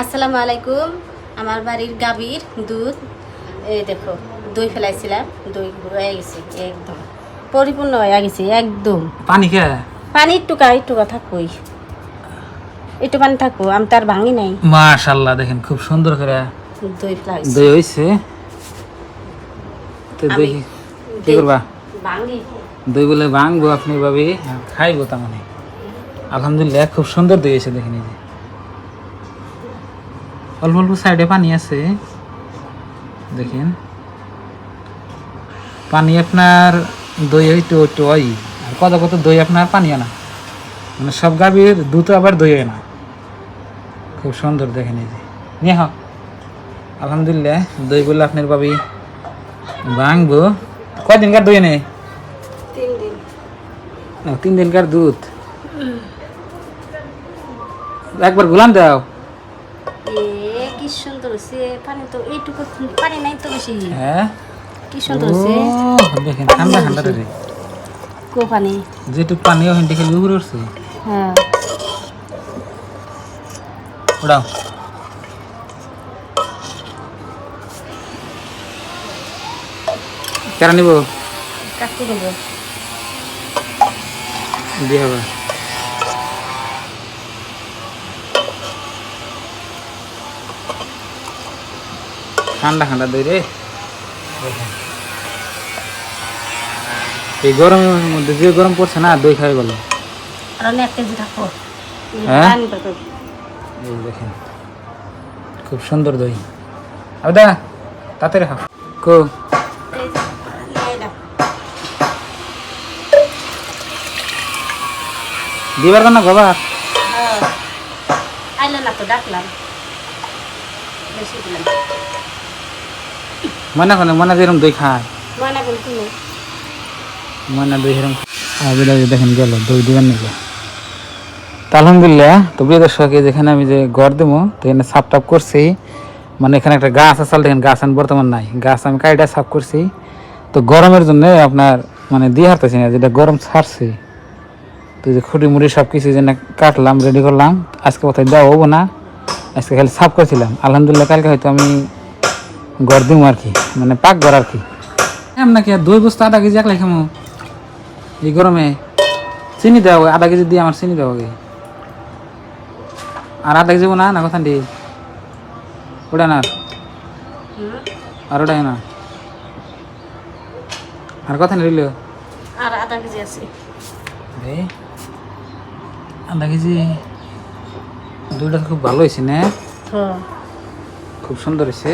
আসসালামু আলাইকুম। আমার বাড়ির গাভীর দুধ এই দেখো, দই ফেলাইছিলাম, দই হয়ে গেছে, একদম পরিপূর্ণ হয়ে গেছে একদম। পানি খা পানি একটুকা থাকবোই, একটু পানি থাকবো, আমি তার ভাঙি নাই। মাশাআল্লাহ, দেখেন খুব সুন্দর করে দই ফেলাইছি, দই হইছে। তো দই কি করবা? ভাঙি দই বলে ভাঙবো আপনি ভাবি, খাইবো তার মানে। আলহামদুলিল্লাহ খুব সুন্দর দই হয়েছে, দেখেন এই যে অল্প অল্প সাইডে পানি আছে, দেখেন পানি আপনার দই হইতো একটু ওই, আর কত কত দই আপনার পানি আনা, মানে সব গাভীর দুধ আবার দই হয় না। খুব সুন্দর দেখেন এই যে নিয়ে হ। আলহামদুলিল্লাহ দই বলে আপনার ভাবি ভাঙবো। কয়দিনকার দই নেই? 3 দিন। 3 দিনকার দুধ। একবার গুলাম দাও। কি সুন্দর হয়েছে, পানি তো এইটুকু পানি নাই তো বেশি। হ্যাঁ কি সুন্দর হয়েছে, দেখেন ঠান্ডা ঠান্ডা রে, কো পানি যেটুক পানি ওখান থেকে উপরে উঠছে। হ্যাঁ ওড়াও কেন নিব কাটতে দেবো। দিয়ে হবে। ঠান্ডা ঠান্ডা দই রে, এই গরমের মধ্যে যে গরম পড়ছে না, দই খাই বলো। আর অনেক 1 কেজি থাকো। হ্যাঁ এই দেখেন খুব সুন্দর দই। আদা তাতে রেখা কো দিবার না গোবার আইলো না তো, ডাকলাম বেশি দিলাম। মনে যেরকম দই খায়, ময়না বল তুমি মনে দই সেরকম দেখেন গেল দই দিবেন নিবে। তা আলহামদুলিল্লাহ, তো প্রিয় দর্শক, যেখানে আমি যে ঘর দেবো তো এখানে সাফ টাপ করছি, মানে এখানে একটা গাছ আসাল, দেখেন গাছ আমি বর্তমান নাই, গাছ আমি কাইটা সাফ করছি। তো গরমের জন্য আপনার মানে দিয়ে হারতেছি না, যেটা গরম ছাড়ছে, তো যে খুঁটি মুড়ি সব কিছু যেন কাটলাম, রেডি করলাম। আজকে কোথায় দেওয়া হবো না, আজকে খালি সাফ করছিলাম। আলহামদুলিল্লাহ কালকে হয়তো আমি ঘর দিব আর কি, মানে পাক ঘর আর কি। আপনাকে 2 বস্তা 1/2 কেজি একলাই খামো এই গরমে। চিনি দেওয়া 1/2 কেজি দিয়ে আমার চিনি দেওয়া আগে, আর 1/2 কেজি না না কথা দি ওটা না, আর ওটাই না, আর কথা নিল আর 1/2 কেজি আছে। 1/2 কেজি দুইটা খুব ভালো হয়েছে না, হ্যাঁ খুব সুন্দর হয়েছে।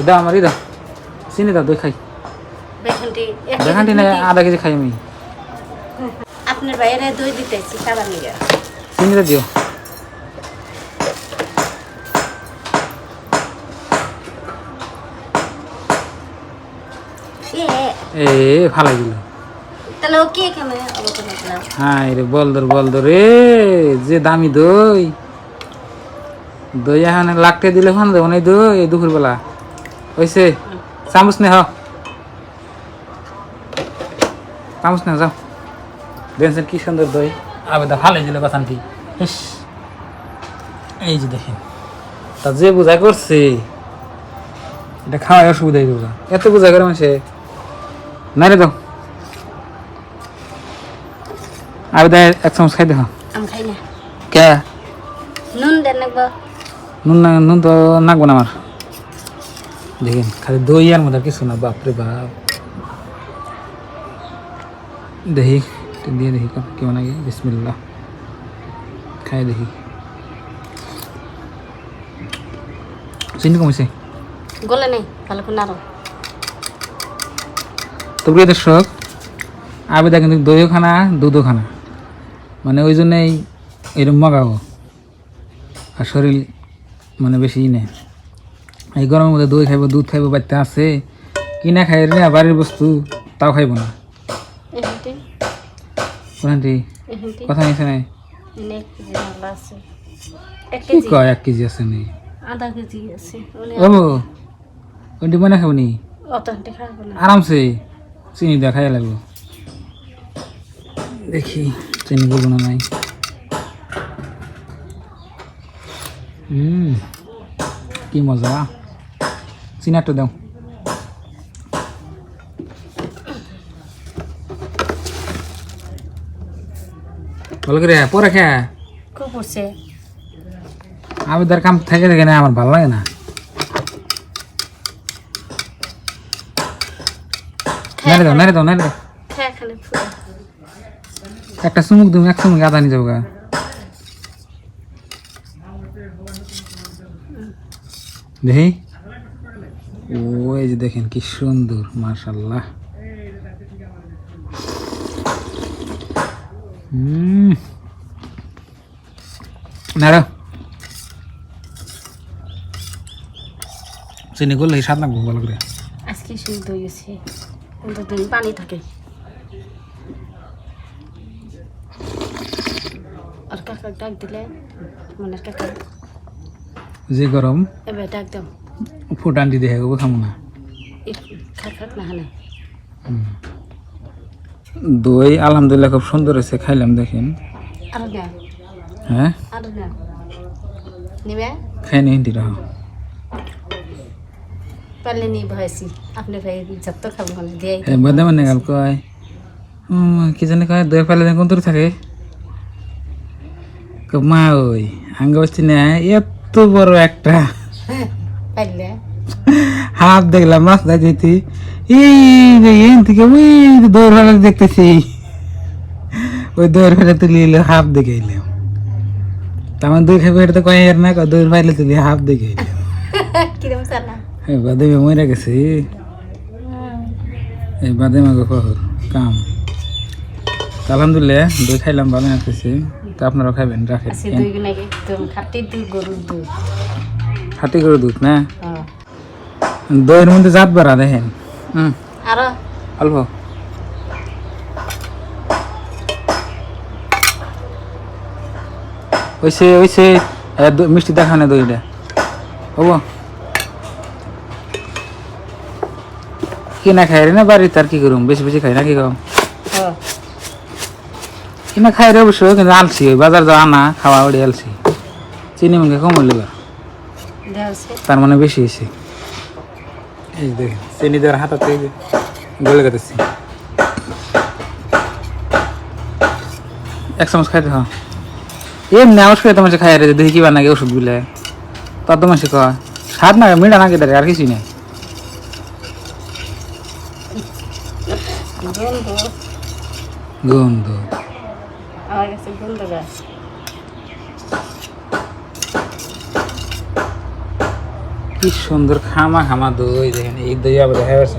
দাও আমার দাও চিনি দাও, দই খাই। বেখানটি না 1/2 কেজি খাই আমি। আপনার বাইরে দই দিতেছি খাবার নিয়ে, চিনিটা দিও। এ ভালো দিল। তাহলে ও কে কেমন অবস্থা করলাম? হ্যাঁ রে বলদর রে, যে দামি দই, দই এখন লাখটে দিলে ফান দেবো না দই দুপুর বেলা হয়েছে। চামচ নে চামচ নে যাও, দেখছেন কি সুন্দর দই। আবেদা ভালো দিল কথানটি। এই যে দেখেন, তা যে বোঝা করছে এটা খাওয়াই অসুবিধাই বোঝা, এত বোঝা করে মানুষে নাই রে। দাও আবেদা 1 চামচ খাই দেখো। আমি খাই না। কে নুন দেন নাকবো? নুন তো নাকবো না আমার। দেখেন খালি দই আর মধ্যে কিছু না, বাপরে বাপ। দেখি দিয়ে দেখি কেমন আগে, বিসমিল্লাহ খাই দেখি। চিনি কমেছে, গলে নেই ভালো করে নাড়ো। তো প্রিয় দর্শক, আবেদা কিন্তু দইও খানা দুধও খানা, মানে ওই জন্যই এরকম মগাও, আর শরীর মানে বেশি নেই। এই গরমের মধ্যে দই খাইব, দুধ খাইব, বাচ্চা আছে কিনা খাই রে, বাড়ির বস্তু তাও খাইব না। কথা নিছে নাই কি কয় 1 কেজি আছে নেই, 1/2 কেজি আছে। ওইটি মনে খাবো নি আরামসে, চিনি দেওয়া খাইয়া লাগবো। দেখি চিনি বলবো না নাই। কি মজা চিনাটা দাও ভালো করে পরে খা খুব পড়ছে আবেদার কাম থাকে থাকে না আমার ভালো লাগে না নারে দাও হ্যাঁ খালি ফুল একটা চুমুক তুমি এক চুমুক আদা নিয়ে যাবো গা দেখি ওই যে দেখেন কি সুন্দর মাশাআল্লাহ নাড়া চিনি করলে স্বাদ লাগবো ভালো করে আজকে শুধু দই আছে কিন্তু দিন পানি থাকে আর কাকা ডাক দিলে মনের কাকা যে গরম এবার ডাক দাও ফুটান দি দেখে খামো না খাক না হানে দই আলহামদুলিল্লাহ খুব সুন্দর হয়েছে খাইলাম দেখেন আর না হ্যাঁ আর না নিবে খাই নি হিন্দি রাহ পারলে নি ভয়েছি আপনি ভাই যত খাবো মানে দিয়ে বাদে মানে গাল কয় কি জানি কয় দই ফেলে কোন দূর থাকে মা ওই আঙ্গ বসছি না এত বড় একটা পারলে হাফ দেখলাম মাছ দা যেতে এই থেকে ওই দৌড় ফেলে দেখতেছি ওই দৌড় ফেলে তুলি এলো হাফ দেখে এলাম আমার দই খাবে এটা তো কয় না দৌড় ফেলে তুলি হাফ দেখে এলাম কিরম চালা বাদে মরে গেছে এই বাদে মাগো কহর কাম আলহামদুলিল্লাহ দই খাইলাম ভালো লাগতেছে তো আপনারাও খাবেন রাখেন আছে দুই গুণ আগে একদম খাটি দুধ গরুর দুধ হাতি করে দুধ না হ্যাঁ দইয়ের মধ্যে জাত বাড়া দেখেন আরো অল্প ওইসে মিষ্টি দেখানে দইটা হবো কিনা খাই রে না বাড়িতে আর কি করুম বেশি বেশি খাই না কি কম হ্যাঁ কিনা খাই রে অবশ্য কিন্তু আলসি ওই বাজার যাওয়া আনা খাওয়া ওড়ি আলসি চিনি মুখে কম হইল দেওয়াছে তার মানে বেশি হয়েছে এই দেখেন চিনি দেওয়ার হাতাতে গলে গেতেছি এক চামচ খাইতে হয় এমনি আওয়াজ করে তোমার খাই রে দেখি কি বানাগে ওষুধ গুলে তত তোমার কয় স্বাদ না মিঠা না কেটে আর কিছুই নেই গন্ধ আমার কাছে গন্ধ গাছ কি সুন্দর খামা খামা দই দেখেন এই দই আবার দেখা যাচ্ছে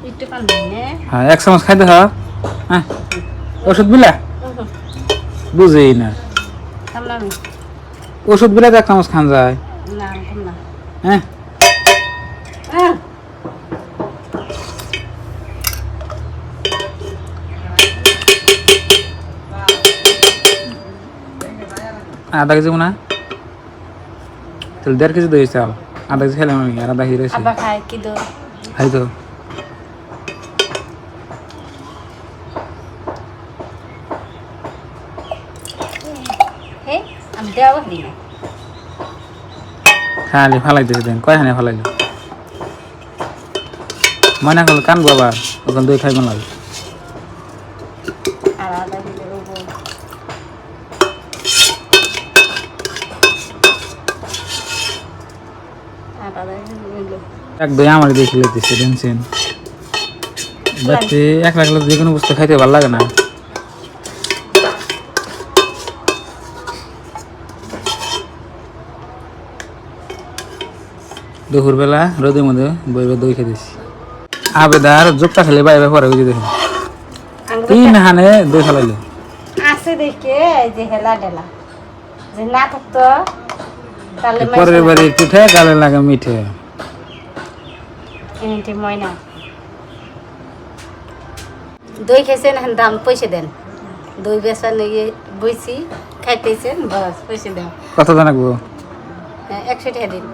একটু পানি নে হ্যাঁ এক চামচ খাইতে হয় হ্যাঁ ওষুধ বিলা বুঝেই না খামলা আমি ওষুধ বিলা এক চামচ খান যায় না খামলা হ্যাঁ আধা কেজি না তাহলে 1.5 কেজি দই চাল আধা কেজি খেলাম আমি আর আধা কেজি রয়েছে আব্বা খায় কি দো খাই তো হে আমি দেওয়া দিই না খালি ফালাইতেছে দেন কয়খানে ফালাইলো মনে করলো কানবো আবার ওখান দই খাইবেন লাগে আর আদা দিলে ওগো আর আদা দিলে এক দই আমার দেখে লেতেছে টেনশন বাচ্চে এক লাগলে যে কোনো বস্তু খাইতে ভালো লাগে না দুপুরবেলা রোদের মধ্যে বইবে দই খেতেছি আবেদার জোকটা খেলে বাইরে পরে বুঝে দেখেন 3 হানে দই খেলাইলো আছে দেখে এই যে হেলা ডেলা যে না থাকতো তাহলে পরের বাড়ি পিঠে গালে লাগে মিঠে এমনি ময়না দই খেয়েছেন এখন দাম পয়সা দেন দই বেচা নিয়ে বইছি খাইতেছেন বাস পয়সা দেন কত জানাবো 100 টাকা দিন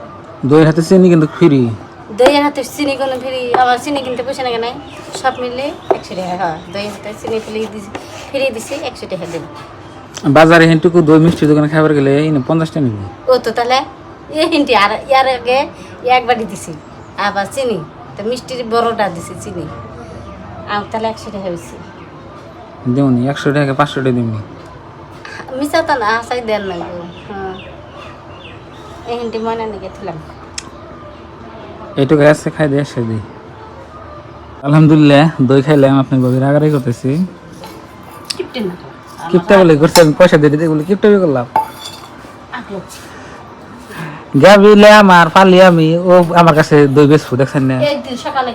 দইয়ের হাতে চিনি কিন্তু ফ্রি দইয়ের হাতে চিনি কোনো ফ্রি আমার চিনি কিনতে পয়সা লাগে নাই সব মিলে 100 টাকা হ্যাঁ দইয়ের হাতে চিনি ফ্রি দিছি 100 টাকা দিন বাজারে হেঁটুকু দই মিষ্টি দোকানে খাবার গেলে 50 টাকা নিবি ও তো তাহলে এই হিন্টি আর ইয়ার আগে এক বাটি দিছি আবার চিনি তো মিষ্টির বড়টা দিছি চিনি তাহলে 100 টাকা হয়েছে দেউনি 100 টাকা 500 টাকা দিমনি মিশা তো না চাই দেন না গো হ্যাঁ এই হিন্টি মনে নাকি থিলাম এইটুকু আছে খাই দিয়ে এসে দিই আলহামদুলিল্লাহ দই খাইলাম আপনার বাবির আগারে করতেছি কিপটে না কিপটা বলে করছে আমি পয়সা দিয়ে দিতে বলে কিপটা করলাম আগলো গাবিলে আমার পালি আমি ও আমার কাছে দই বেচবো দেখছেন না একদিন সকালে